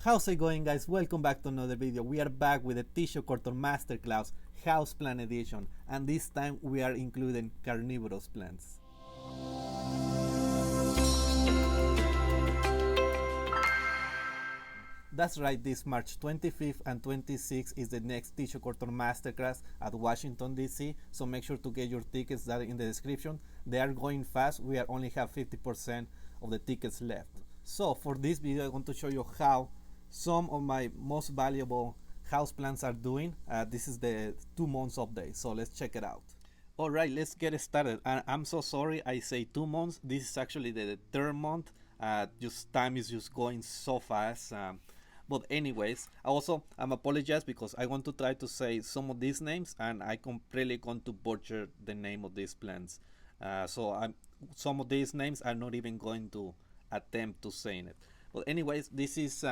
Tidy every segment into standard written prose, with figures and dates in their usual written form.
How's it going, guys? Welcome back to another video. We are back with the Tissue Culture Masterclass Houseplant Edition, and this time we are including carnivorous plants. That's right, this March 25th and 26th is the next Tissue Culture Masterclass at Washington DC, so make sure to get your tickets that are in the description. They are going fast, we are only have 50% of the tickets left. So for this video I want to show you how some of my most valuable houseplants are doing. This is the 2 months update, so let's check it out. Alright, let's get started. I'm so sorry I say 2 months, this is actually the 3rd month. Just time is just going so fast. But anyways, I'm apologize because I want to try to say some of these names and I completely going to butcher the name of these plants. Some of these names I'm not even going to attempt to saying it. But anyways, this is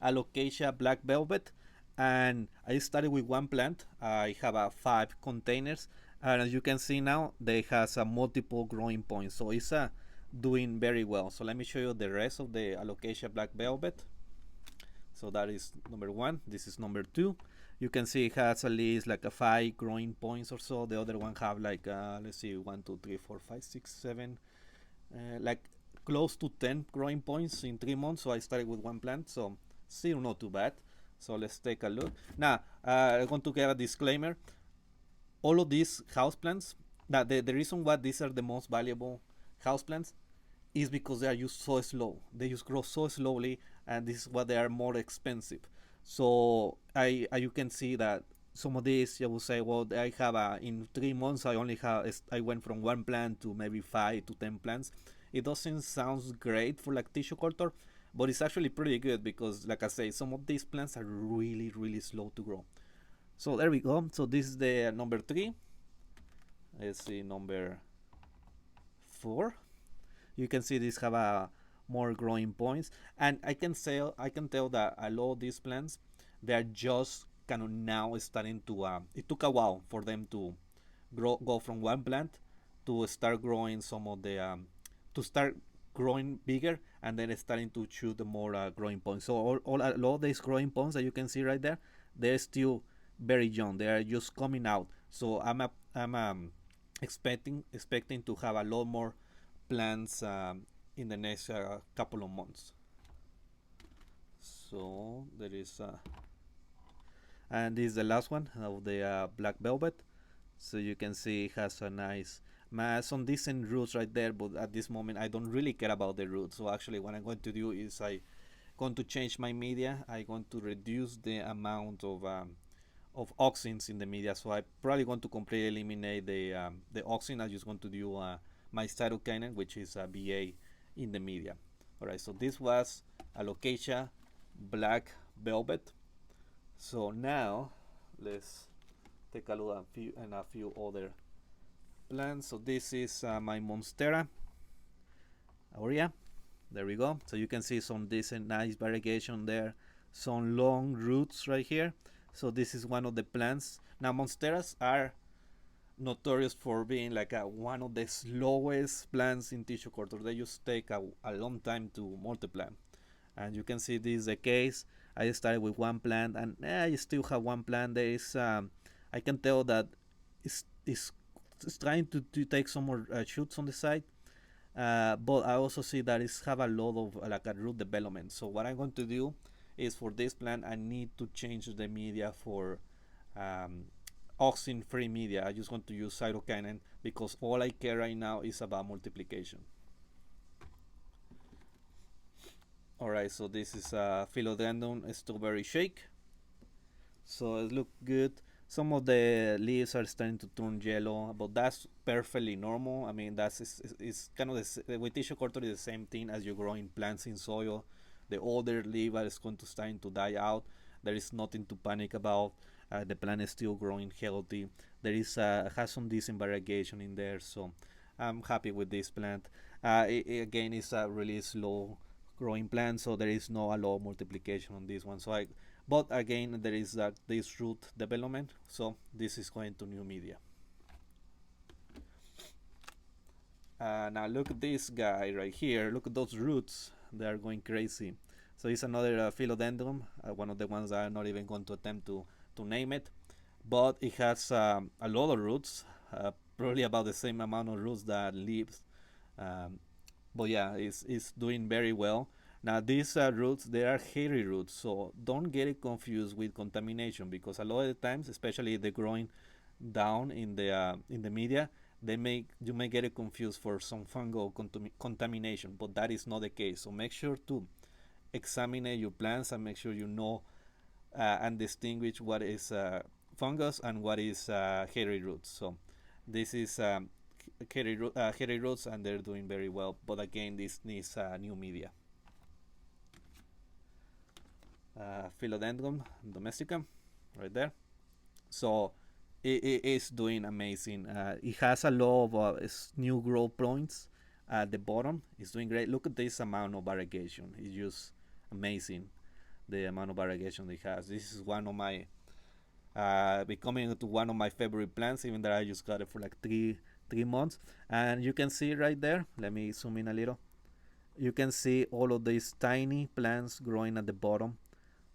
Alocasia black velvet, and I started with one plant. I have 5 containers, and as you can see now, they has multiple growing points, so it's doing very well. So let me show you the rest of the Alocasia black velvet. So that is number 1. This is number 2. You can see it has at least like 5 growing points or so. The other one have like let's see, 1 2 3 4 5 6 7 like close to 10 growing points in 3 months. So I started with one plant, so still not too bad. So let's take a look. Now I want to give a disclaimer. All of these houseplants, that the reason why these are the most valuable houseplants is because they are used so slow. They just grow so slowly, and this is why they are more expensive. So you can see that some of these you will say, well, I have in 3 months I went from 1 plant to maybe 5 to 10 plants. It doesn't sound great for like tissue culture, but it's actually pretty good because, like I say, some of these plants are really slow to grow. So there we go. So this is the number 3. Let's see, number 4. You can see these have more growing points, and I can tell that a lot of these plants, they are just kind of now starting to it took a while for them to go from one plant to start growing some of the to start growing bigger, and then starting to shoot the more growing points. So a lot of these growing points that you can see right there, they're still very young. They are just coming out. So I'm expecting to have a lot more plants in the next couple of months. So there is and this is the last one of the black velvet. So you can see it has a nice some decent roots right there, but at this moment I don't really care about the roots. So actually what I'm going to do is I going to change my media. I'm going to reduce the amount of auxins in the media. So I probably going to completely eliminate the auxin. I'm just going to do my cytokinin, which is a BA, in the media. Alright, so this was Alocasia black velvet. So now let's take a look at a few other plants. So this is my Monstera aurea. There we go. So you can see some decent nice variegation there, some long roots right here. So this is one of the plants. Now Monsteras are notorious for being like one of the slowest plants in tissue culture. They just take a long time to multiply, and you can see this is the case. I started with one plant, and I still have one plant. There is I can tell that it's trying to take some more shoots on the side, but I also see that it's have a lot of like a root development. So what I'm going to do is, for this plant I need to change the media for auxin-free media. I just want to use cytokinin because all I care right now is about multiplication. Alright, so this is Philodendron strawberry shake. So it looks good. Some of the leaves are starting to turn yellow, but that's perfectly normal. I mean, it's kind of with tissue culture is the same thing as you growing plants in soil. The older leaf is going to start to die out. There is nothing to panic about. The plant is still growing healthy. There is has some decent variegation in there, so I'm happy with this plant. Again, it's a really slow growing plant, so there is no a lot of multiplication on this one. But again, there is this root development, so this is going to new media. Now look at this guy right here. Look at those roots. They are going crazy. So it's another philodendron, one of the ones that I'm not even going to attempt to name it. But it has a lot of roots, probably about the same amount of roots that leaves. Um, but yeah, it's doing very well. Now these roots, they are hairy roots, so don't get it confused with contamination, because a lot of the times, especially if they're growing down in the media, you may get it confused for some fungal contamination, but that is not the case. So make sure to examine your plants and make sure you know and distinguish what is fungus and what is hairy roots. So this is hairy roots, and they're doing very well. But again, this needs new media. Philodendron domestica, right there. So it is doing amazing. It has a lot of new growth points at the bottom. It's doing great. Look at this amount of variegation. It's just amazing, the amount of variegation it has. This is one of my becoming into one of my favorite plants, even though I just got it for like three months. And you can see right there, let me zoom in a little, you can see all of these tiny plants growing at the bottom.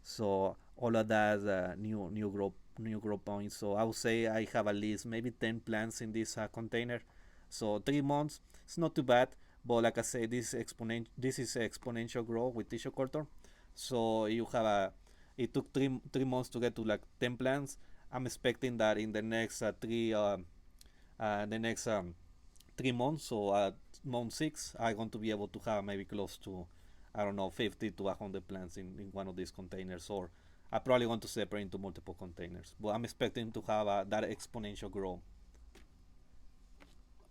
So all of that new growth points. So I would say I have at least maybe 10 plants in this container. So 3 months, it's not too bad. But like I say, this is exponential growth with tissue culture. So you have it took three months to get to like 10 plants. I'm expecting that in the next the next 3 months, so month 6, I'm going to be able to have maybe close to, I don't know, 50 to 100 plants in one of these containers, or I probably want to separate into multiple containers. But I'm expecting to have that exponential growth.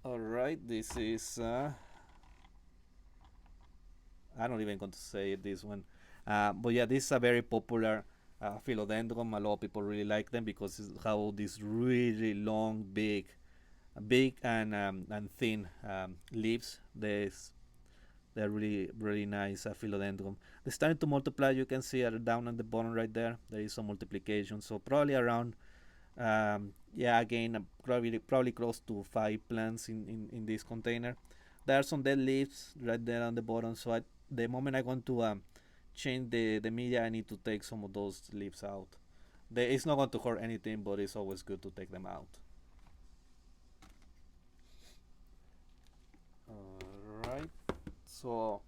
All right, this is I'm not even going to say this one, but yeah, this is a very popular philodendron. A lot of people really like them because it's how these really long, big and thin leaves. They're really nice philodendron. They're starting to multiply. You can see down at the bottom right there. There is some multiplication. So probably around, yeah, again, probably close to 5 plants in this container. There are some dead leaves right there on the bottom. So the moment I want to change the media, I need to take some of those leaves out. It's not going to hurt anything, but it's always good to take them out. Alright, so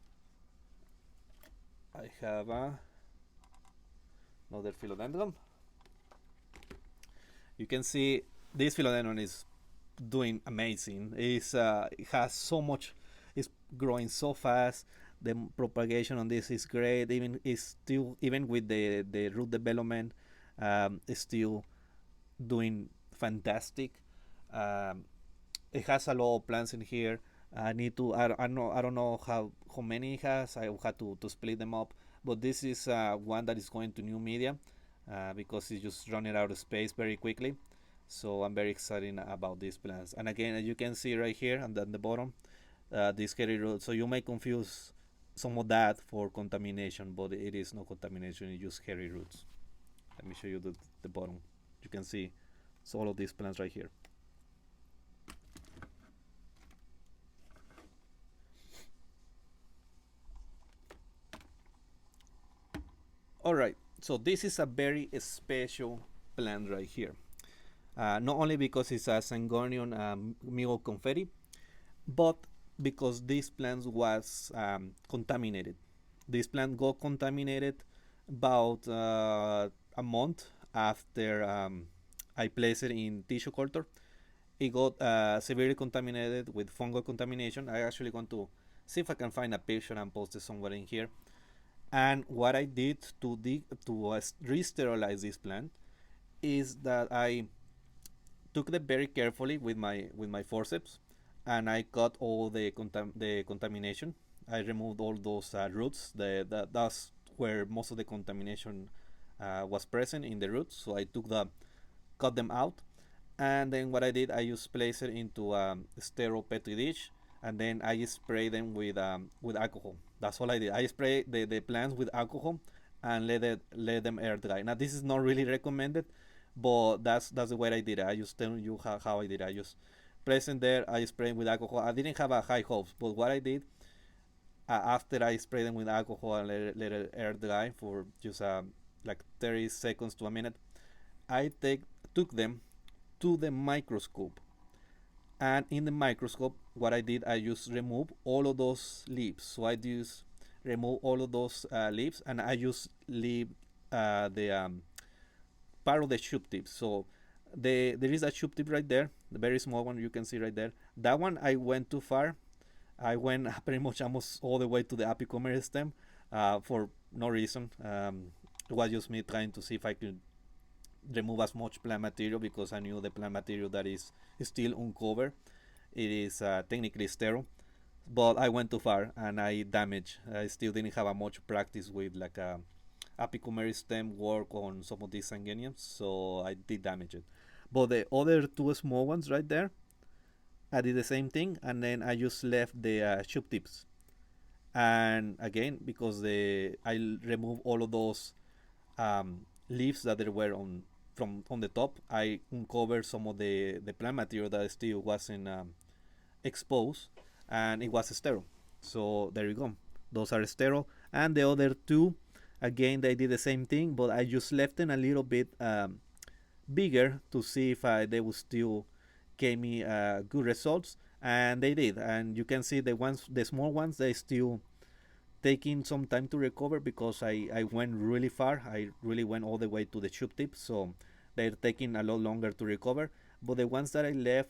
I have another philodendron. You can see this philodendron is doing amazing. It has so much, it's growing so fast. The propagation on this is great. Even with the root development, it's still doing fantastic. Um, it has a lot of plants in here. I don't know how many it has. I will have to split them up. But this is one that is going to new media because it's just running out of space very quickly. So I'm very excited about these plants. And again, as you can see right here and at the bottom, this hairy root. So you may confuse some of that for contamination, but it is no contamination. It's just hairy roots. Let me show you the bottom. You can see it's all of these plants right here. Alright, so this is a very special plant right here. Not only because it's a Syngonian Confetti, but because this plant was contaminated. This plant got contaminated about a month after I placed it in tissue culture. It got severely contaminated with fungal contamination. I actually want to see if I can find a picture and post it somewhere in here. And what I did to re-sterilize this plant is that I took them very carefully with my forceps, and I cut all the contamination. I removed all those roots. That's where most of the contamination was present in the roots. So I cut them out, and then what I did, I just placed it into a sterile petri dish, and then I spray them with alcohol. That's all I did. I spray the plants with alcohol and let them air dry. Now this is not really recommended, but that's the way I did it. I just tell you how I did it. I just placed in there. I sprayed with alcohol. I didn't have a high hopes, but what I did, after I spray them with alcohol and let it air dry for just like 30 seconds to a minute, I took them to the microscope. And in the microscope, what I did, I just remove all of those leaves. So I just remove all of those leaves, and I just leave the part of the shoot tip. So there is a shoot tip right there, the very small one you can see right there. That one I went too far. I went pretty much almost all the way to the apical stem for no reason. It was just me trying to see if I could remove as much plant material, because I knew the plant material that is still uncovered, it is technically sterile. But I went too far and I damaged. I still didn't have a much practice with like a apical stem work on some of these Syngonians, so I did damage it. But the other two small ones right there, I did the same thing, and then I just left the shoot tips. And again, because I removed all of those leaves that there were on the top, I uncovered some of the plant material that still wasn't exposed, and it was sterile. So there you go. Those are sterile. And the other two, again, they did the same thing, but I just left them a little bit bigger to see if they would still give me good results, and they did. And you can see the small ones, they still taking some time to recover, because I went really far. I really went all the way to the shoot tip, so they're taking a lot longer to recover. But the ones that I left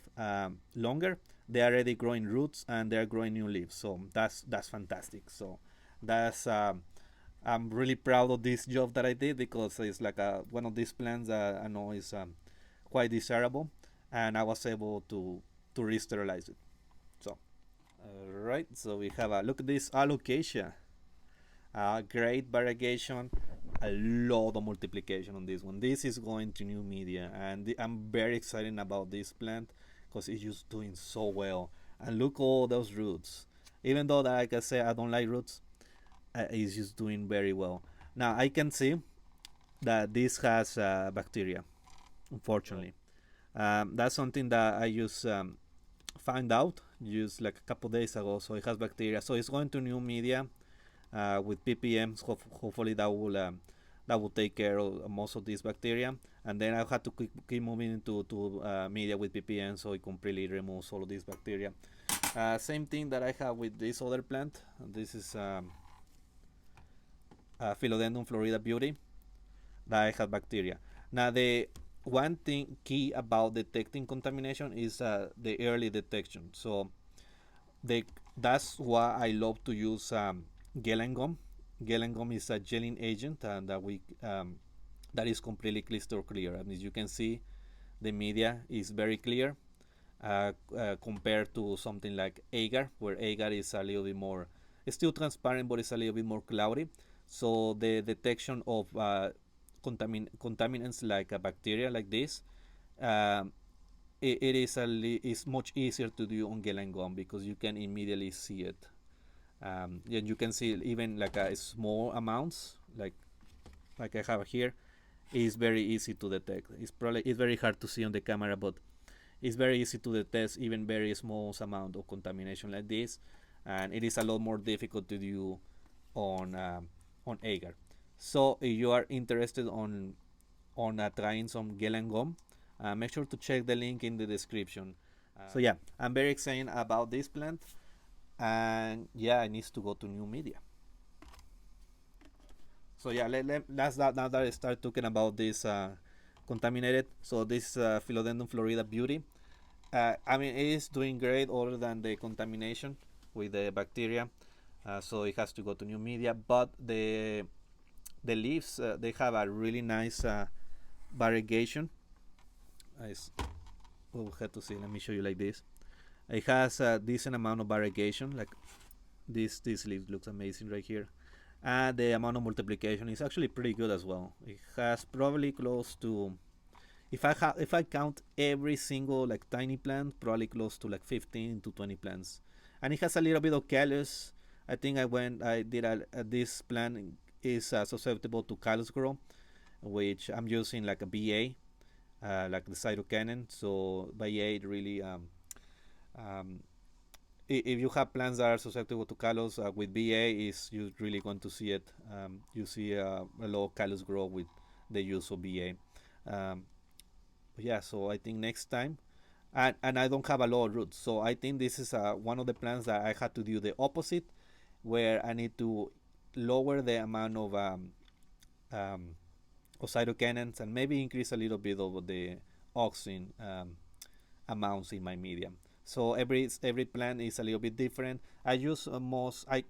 longer, they are already growing roots and they're growing new leaves. So that's fantastic. So that's I'm really proud of this job that I did, because it's like one of these plants that I know is quite desirable, and I was able to re-sterilize it. So alright, so we have a look at this alocasia. Great variegation, a lot of multiplication on this one. This is going to new media, and I'm very excited about this plant because it's just doing so well. And look all those roots. Even though, that, like I say, I don't like roots, it's just doing very well. Now I can see that this has bacteria, unfortunately. That's something that I just found out just like a couple days ago. So it has bacteria. So it's going to new media with ppms. Hopefully that will take care of most of these bacteria, and then I have to keep moving into media with ppm, so it completely removes all of these bacteria. Same thing that I have with this other plant. This is Philodendron Florida Beauty, that I have bacteria. Now the one thing key about detecting contamination is the early detection. So that's why I love to use gel and gum. Gel and gum is a gelling agent, and that is completely crystal clear. I mean, you can see the media is very clear compared to something like agar, where agar is a little bit more, it's still transparent, but it's a little bit more cloudy. So the detection of contaminants like a bacteria like this, it is much easier to do on gel and gum, because you can immediately see it. And you can see even like small amounts, like I have here, is very easy to detect. It's very hard to see on the camera, but it's very easy to detect even very small amount of contamination like this, and it is a lot more difficult to do on agar. So if you are interested on trying some gel and gum, make sure to check the link in the description. So yeah, I'm very excited about this plant, and yeah, it needs to go to new media. So yeah, let's now that I start talking about this contaminated. So this Philodendron Florida Beauty, I mean, it is doing great other than the contamination with the bacteria. So it has to go to new media, but the leaves, they have a really nice variegation. We'll have to see. Let me show you like this. It has a decent amount of variegation. Like this leaf looks amazing right here. And the amount of multiplication is actually pretty good as well. It has probably close to, if I count every single like tiny plant, probably close to like 15 to 20 plants. And it has a little bit of callus. I think this plant is susceptible to callus grow, which I'm using like a BA, like the cytocanin. So BA really if you have plants that are susceptible to callus with BA, is you really going to see it. You see a lot of callus grow with the use of BA. Um, yeah, so I think next time, and I don't have a lot of roots, so I think this is one of the plants that I had to do the opposite, where I need to lower the amount um, of cytokinins and maybe increase a little bit of the auxin amounts in my medium. So every plant is a little bit different. I use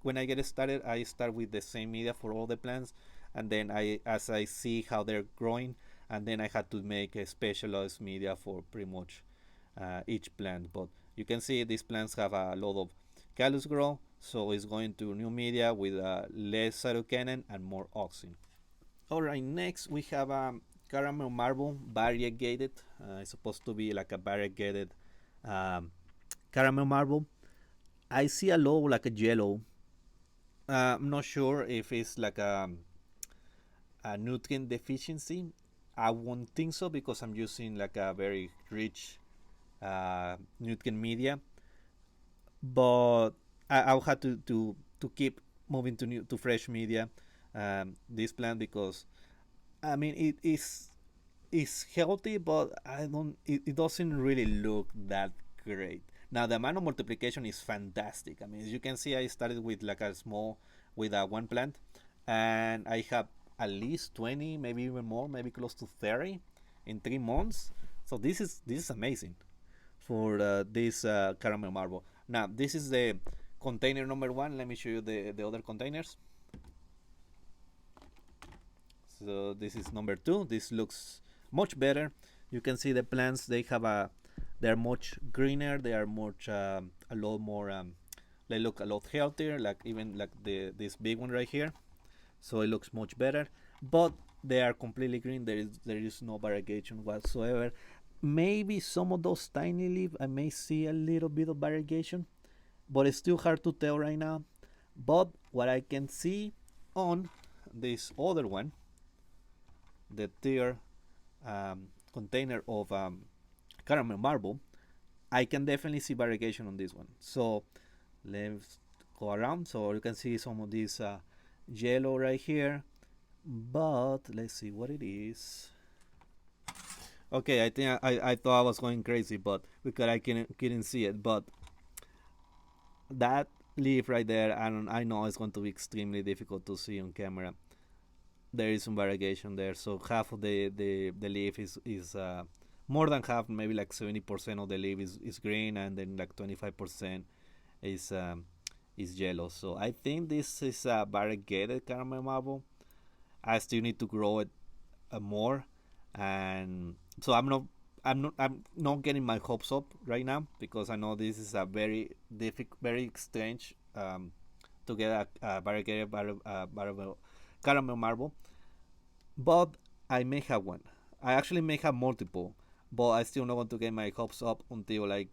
when I get started, I start with the same media for all the plants, and then as I see how they're growing, and then I had to make a specialized media for pretty much each plant. But you can see these plants have a lot of callus grow, so it's going to new media with less cytokinin and more auxin. Alright, next we have caramel marble variegated. It's supposed to be like a variegated um, caramel marble. I see a low like a yellow. I'm not sure if it's like a nutrient deficiency. I won't think so because I'm using like a very rich nutrient media. But I'll have to keep moving to fresh media this plant because I mean it's healthy, but it doesn't really look that great. Now the amount of multiplication is fantastic. I mean, as you can see, I started with like a small with one plant, and I have at least 20, maybe even more, maybe close to 30 in 3 months. So this is amazing for this caramel marble. Now this is the container number one. Let me show you the other containers. So this is number two. This looks much better. You can see the plants. They're much greener. They are much a lot more. They look a lot healthier. Like even like this big one right here. So it looks much better. But they are completely green. There is no variegation whatsoever. Maybe some of those tiny leaves I may see a little bit of variegation, but it's still hard to tell right now. But what I can see on this other one, the tier container of caramel marble, I can definitely see variegation on this one. So let's go around. So you can see some of this yellow right here, but let's see what it is. Okay, I think I thought I was going crazy, but because I couldn't see it, but that leaf right there, I know it's going to be extremely difficult to see on camera. There is some variegation there, so half of the leaf is more than half, maybe like 70% of the leaf is green, and then like 25% is yellow. So I think this is a variegated caramel marble. I still need to grow it more, and so I'm not getting my hopes up right now because I know this is a very very strange to get a variegated caramel marble, but I may have one. I actually may have multiple, but I still not want to get my hopes up until I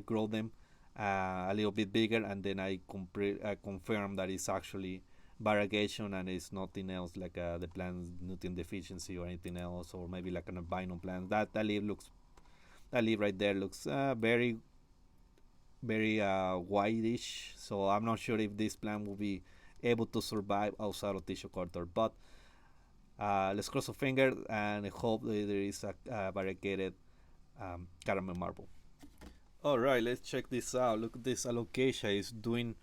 grow them a little bit bigger, and then I confirm that it's actually variegation and it's nothing else like the plant's nutrient deficiency or anything else, or maybe like an albino plant. That leaf right there looks very whitish. So I'm not sure if this plant will be able to survive outside of tissue culture, but let's cross our fingers and hope that there is a variegated caramel marble. All right, let's check this out. Look, this alocasia is doing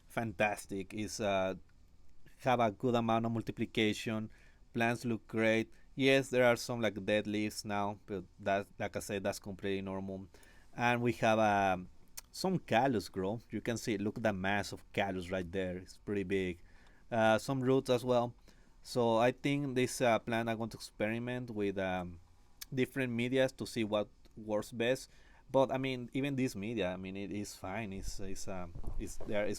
fantastic. It's have a good amount of multiplication. Plants look great. Yes, there are some like dead leaves now, but that, like I said, that's completely normal. And we have some callus grow. You can see, look at the mass of callus right there. It's pretty big. Some roots as well. So I think this plant I'm going to experiment with different medias to see what works best. But I mean, even this media, I mean, it is fine. It's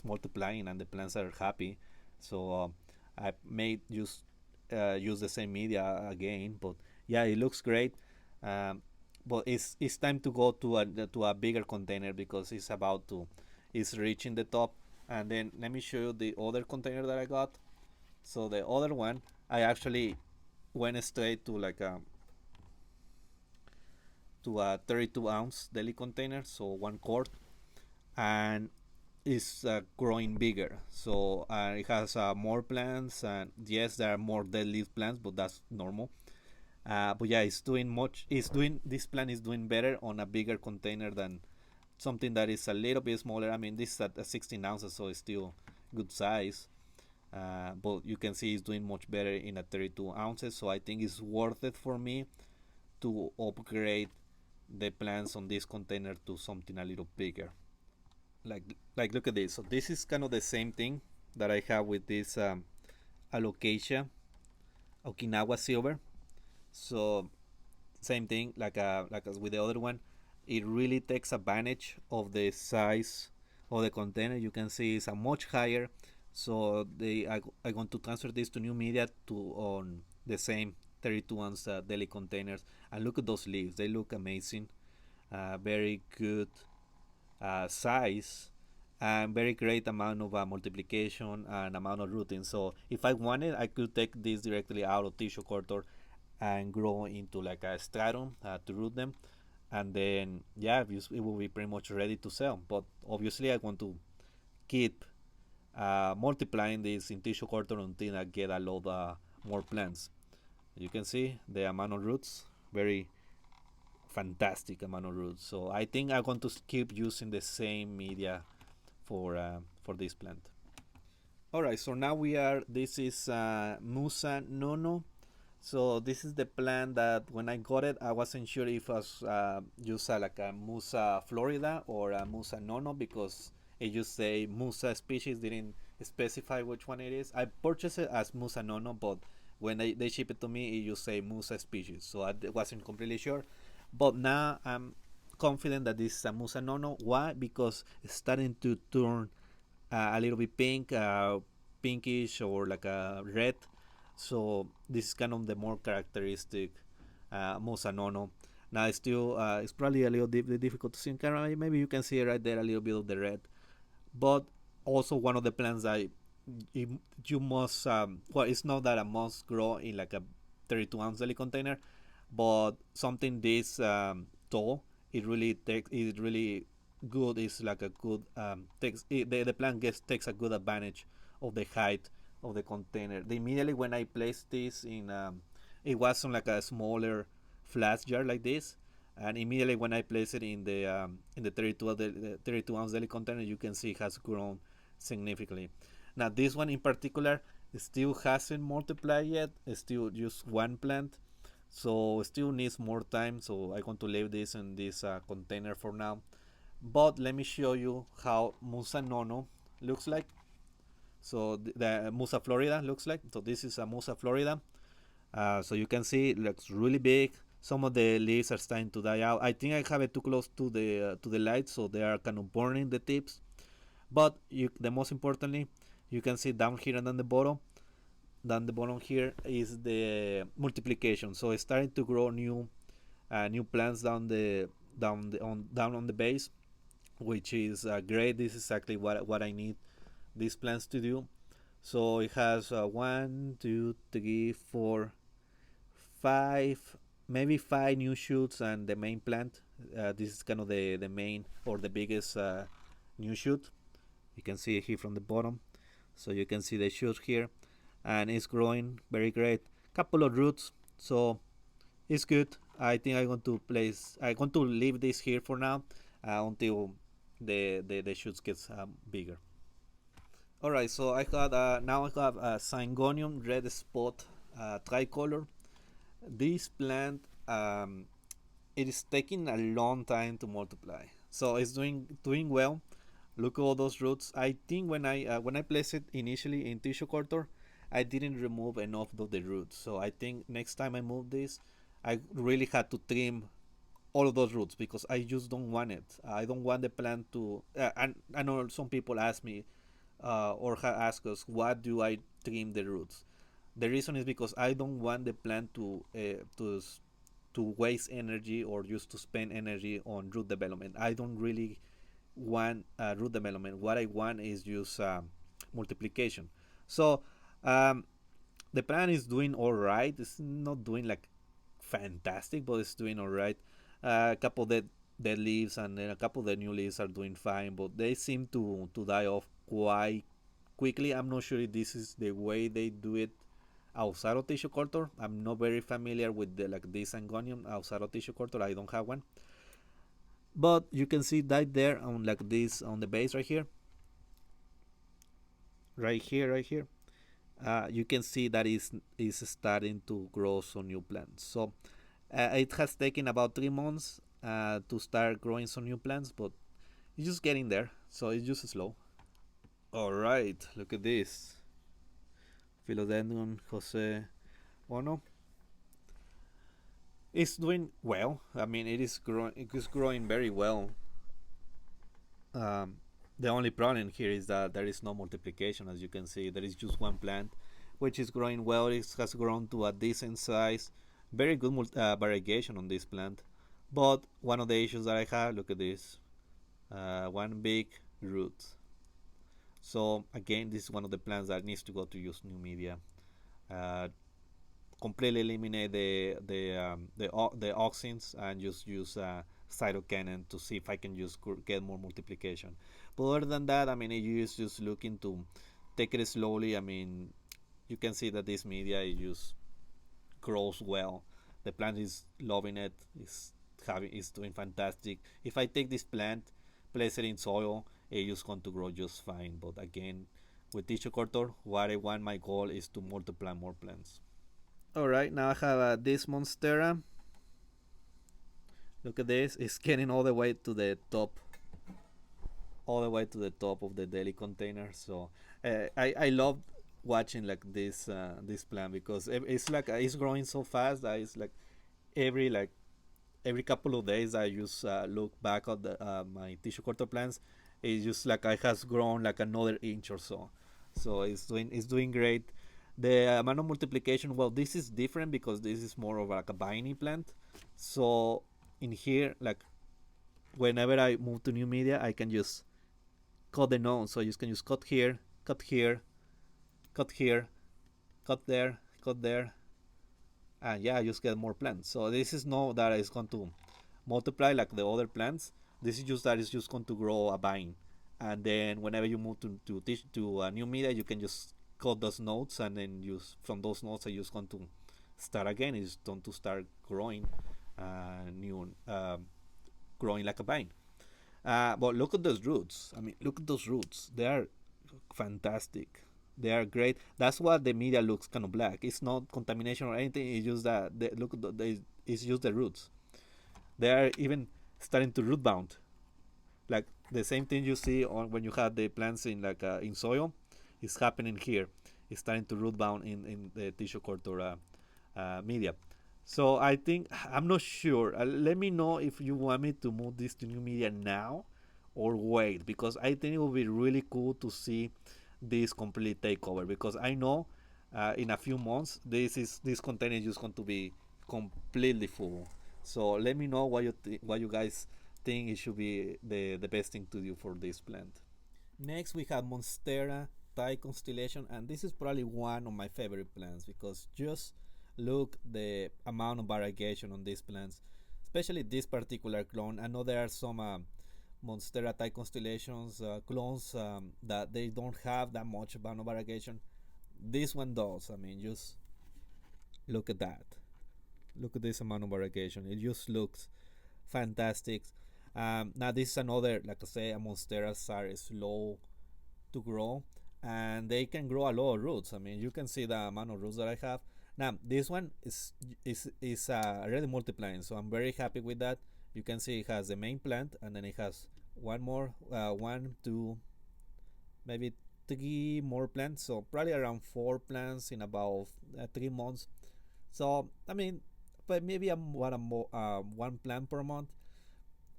multiplying and the plants are happy. So I may use the same media again. But yeah, it looks great. But it's time to go to a bigger container because it's reaching the top. And then let me show you the other container that I got. So the other one, I actually went straight to a 32 ounce deli container, so 1 quart, and is growing bigger. So it has more plants, and yes, there are more dead leaf plants, but that's normal. But yeah, it's doing much. It's doing this plant is doing better on a bigger container than something that is a little bit smaller. I mean, this is at 16 ounces, so it's still good size. But you can see it's doing much better in a 32 ounces. So I think it's worth it for me to upgrade the plants on this container to something a little bigger. Like look at this. So this is kind of the same thing that I have with this alocasia Okinawa silver. So same thing like as with the other one, it really takes advantage of the size of the container. You can see it's a much higher. So I going to transfer this to new media to on the same 32 ounce deli containers, and look at those leaves. They look amazing. Very good size, and very great amount of multiplication and amount of rooting. So if I wanted, I could take this directly out of tissue culture and grow into like a stratum to root them, and then yeah, it will be pretty much ready to sell. But obviously I want to keep multiplying this in tissue culture until I get a lot more plants. You can see the amount of roots, very fantastic amount of roots. So I think I'm going to keep using the same media for this plant. All right, so now this is Musa Nono. So this is the plant that when I got it, I wasn't sure if it was just like a Musa Florida or a Musa Nono, because it just say Musa species, didn't specify which one it is. I purchased it as Musa Nono, but when they ship it to me, it just say Musa species, so I wasn't completely sure. But now I'm confident that this is a Musa Nono. Why? Because it's starting to turn a little bit pink, pinkish, or like a red. So this is kind of the more characteristic Musa Nono. Now it's probably a little difficult to see in camera. Maybe you can see right there a little bit of the red, but also one of the plants that you must well, it's not that a must grow in like a 32 ounce deli container, but something this tall, it really good. Is like a good the plant takes a good advantage of the height of the container. Immediately when I placed this in it was on like a smaller flat jar like this, and immediately when I place it in the 32 ounce deli container, you can see it has grown significantly. Now this one in particular still hasn't multiplied yet. It's still just one plant, so still needs more time. So I'm going to leave this in this container for now. But let me show you how Musa Nono looks like. So the Musa Florida looks like. So this is a Musa Florida. So you can see it looks really big. Some of the leaves are starting to die out. I think I have it too close to the light, so they are kind of burning the tips. But the most importantly, you can see down here and down the bottom here is the multiplication. So it's starting to grow new plants down on the base, which is great. This is exactly what I need these plants to do. So it has 1, 2, 3, 4, 5, maybe 5 new shoots and the main plant. This is kind of the main or the biggest new shoot. You can see it here from the bottom. So you can see the shoot here, and it's growing very great. Couple of roots, so it's good. I think I'm going to leave this here for now until the shoots gets bigger. All right, so I got now I have a Syngonian red spot tricolor. This plant it is taking a long time to multiply, so it's doing well. Look at all those roots. I think when I placed it initially in tissue culture, I didn't remove enough of the roots. So I think next time I move this, I really had to trim all of those roots because I just don't want it. I don't want the plant to. And I know some people ask me or ask us, what do I trim the roots? The reason is because I don't want the plant to waste energy or just to spend energy on root development. I don't really want root development. What I want is just multiplication. So the plant is doing all right. It's not doing like fantastic, but it's doing all right. A couple dead leaves, and then a couple of the new leaves are doing fine, but they seem to die off quite quickly. I'm not sure if this is the way they do it outside of tissue culture. I'm not very familiar with the like this Syngonian outside of tissue culture. I don't have one, but you can see that there on like this on the base right here, right here. You can see that is starting to grow some new plants. So it has taken about 3 months to start growing some new plants, but it's just getting there. So it's just slow. All right, look at this. Philodendron Jose Ono. It's doing well. I mean, it is growing. It is growing very well. Um, the only problem here is that there is no multiplication. As you can see, there is just one plant, which is growing well. It has grown to a decent size. Very good variegation on this plant. But one of the issues that I have, look at this, one big root. So again, this is one of the plants that needs to go to use new media. Uh, Completely eliminate the auxins and just use cytocanon to see if I can just get more multiplication. But other than that, I mean, you just looking to take it slowly. I mean, you can see that this media it just grows well. The plant is loving it. Is doing fantastic. If I take this plant, place it in soil, it's just going to grow just fine. But again, with tissue culture, what I want, my goal is to multiply more plants. Alright, now I have this Monstera. Look at this, it's getting all the way to the top. All the way to the top of the daily container. So I love watching like this plant because it's like it's growing so fast that it's every like every couple of days I just look back at my tissue culture plants. It's just like it has grown like another inch or so. So it's doing great. The amount of multiplication, well, this is different because this is more of like a viney plant. So in here, like whenever I move to new media, I can just cut the node. So you can just cut here, cut here, cut here, cut there, cut there, and yeah, just get more plants. So this is not that it's going to multiply like the other plants. This is just that it's just going to grow a vine, and then whenever you move to a new media, you can just cut those nodes, and then use from those nodes are just going to start again. It's going to start growing, new, growing like a vine. But look at those roots. I mean, look at those roots. They are fantastic. They are great. That's why the media looks kind of black. It's not contamination or anything. It's just that look at it's just the roots. They are even starting to root bound. Like the same thing you see on when you have the plants in in soil, is happening here. It's starting to root bound in the tissue culture media. So I think I'm not sure. Let me know if you want me to move this to new media now or wait, because I think it will be really cool to see this complete takeover. Because I know in a few months this container is just going to be completely full. So let me know what you guys think it should be the best thing to do for this plant. Next, we have Monstera, Thai Constellation, and this is probably one of my favorite plants because just look the amount of variegation on these plants, especially this particular clone. I know there are some Monstera Thai Constellations clones that they don't have that much amount of variegation. This one does. I mean, just look at that. Look at this amount of variegation. It just looks fantastic. Now this is another, like I say, a Monsteras are slow to grow, and they can grow a lot of roots. I mean, you can see the amount of roots that I have. Now this one is already multiplying, so I'm very happy with that. You can see it has the main plant, and then it has one more, one, two, maybe three more plants. So probably around 4 plants in about 3 months. So I mean, but maybe one plant per month.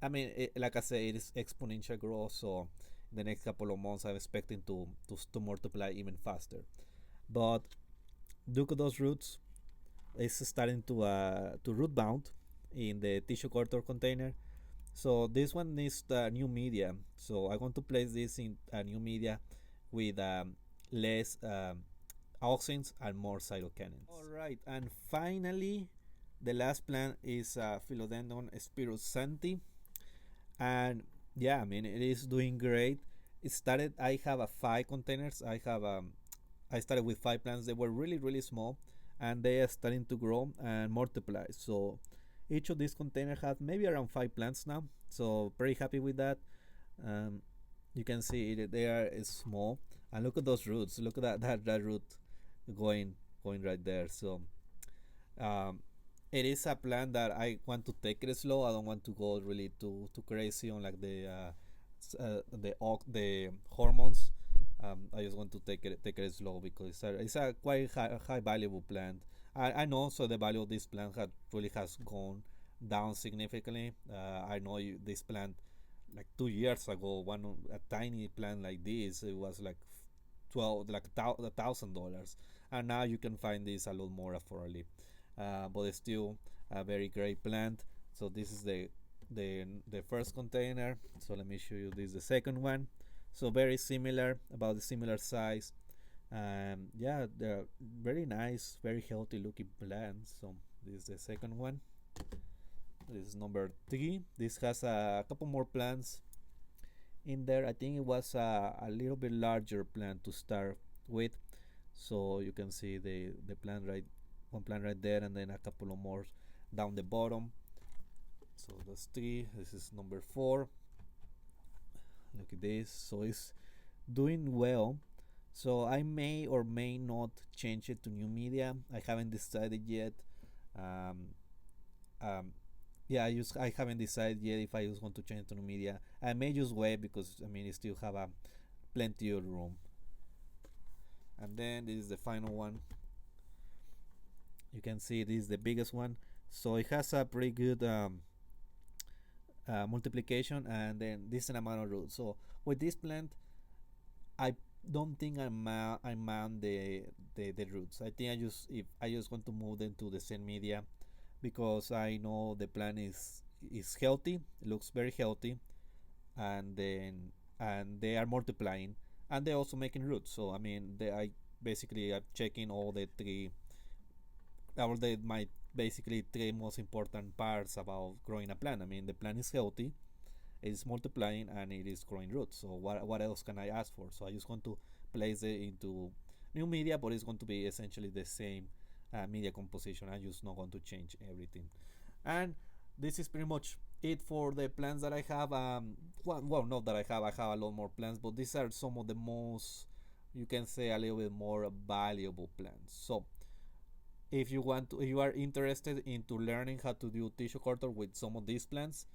I mean, like I say, it is exponential growth. So in the next couple of months, I'm expecting to multiply even faster. But look at those roots. It's starting to root bound in the tissue culture container. So this one needs the new media. So I want to place this in a new media with less auxins and more cytokinins. All right, and finally, the last plant is Philodendron Esperosanti. And yeah, I mean it is doing great. It started. I have a 5 containers. I started with 5 plants. They were really small, and they are starting to grow and multiply. So each of these containers have maybe around 5 plants now. So pretty happy with that. Um, you can see they are small, and look at those roots. Look at that root going right there. So um, it is a plan that I want to take it slow. I don't want to go really too crazy on like the hormones. I just want to take it slow because it's a quite high valuable plant. I know so the value of this plant has gone down significantly. I know this plant like 2 years ago, a tiny plant like this, it was like 12 like $1,000, and now you can find this a lot more affordably. But it's still a very great plant. So this is the first container. So let me show you this, the second one. So very similar, about the similar size. Yeah, they're very nice, very healthy looking plants. So this is the second one. This is number 3. This has a couple more plants in there. I think it was a little bit larger plant to start with. So you can see the plant one plant right there, and then a couple of more down the bottom. So that's 3. This is number 4. Look at this. So it's doing well. So I may or may not change it to new media. I haven't decided yet. Um, um, yeah, I haven't decided yet if I just want to change to new media. I may just wait because I mean it still have a plenty of room. And then this is the final one. You can see this is the biggest one. So it has a pretty good multiplication, and then decent amount of roots. So with this plant, I don't think I mount the roots. I think I just want to move them to the same media because I know the plant is healthy. It looks very healthy, and they are multiplying, and they're also making roots. So I mean, I basically I'm checking all the three, or my basically 3 most important parts about growing a plant. I mean, the plant is healthy, it is multiplying, and it is growing roots. So what else can I ask for? So I just want to place it into new media, but it's going to be essentially the same media composition. I'm just not going to change everything. And this is pretty much it for the plants that I have. Well, not that I have. I have a lot more plants, but these are some of the most, you can say, a little bit more valuable plants. So if you are interested into learning how to do tissue culture with some of these plants,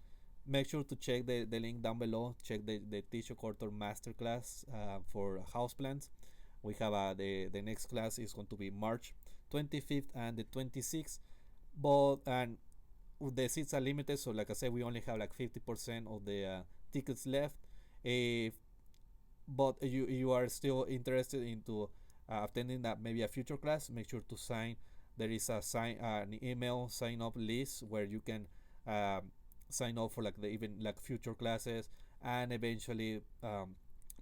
make sure to check the link down below. Check the tissue culture masterclass for houseplants. We have the next class is going to be March 25th and the 26th, and the seats are limited, so like I said, we only have like 50% of the tickets left. If but you are still interested into attending that maybe a future class, make sure to sign. There is an email sign up list where you can sign up for like the even like future classes, and eventually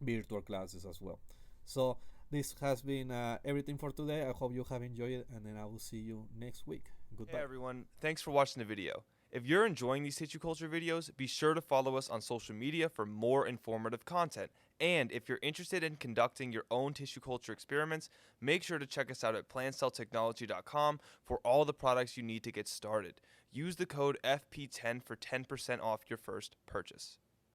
virtual classes as well. So this has been everything for today. I hope you have enjoyed it, and then I will see you next week. Goodbye. Hey everyone, thanks for watching the video. If you're enjoying these tissue culture videos, be sure to follow us on social media for more informative content. And if you're interested in conducting your own tissue culture experiments, make sure to check us out at plantcelltechnology.com for all the products you need to get started. Use the code FP10 for 10% off your first purchase.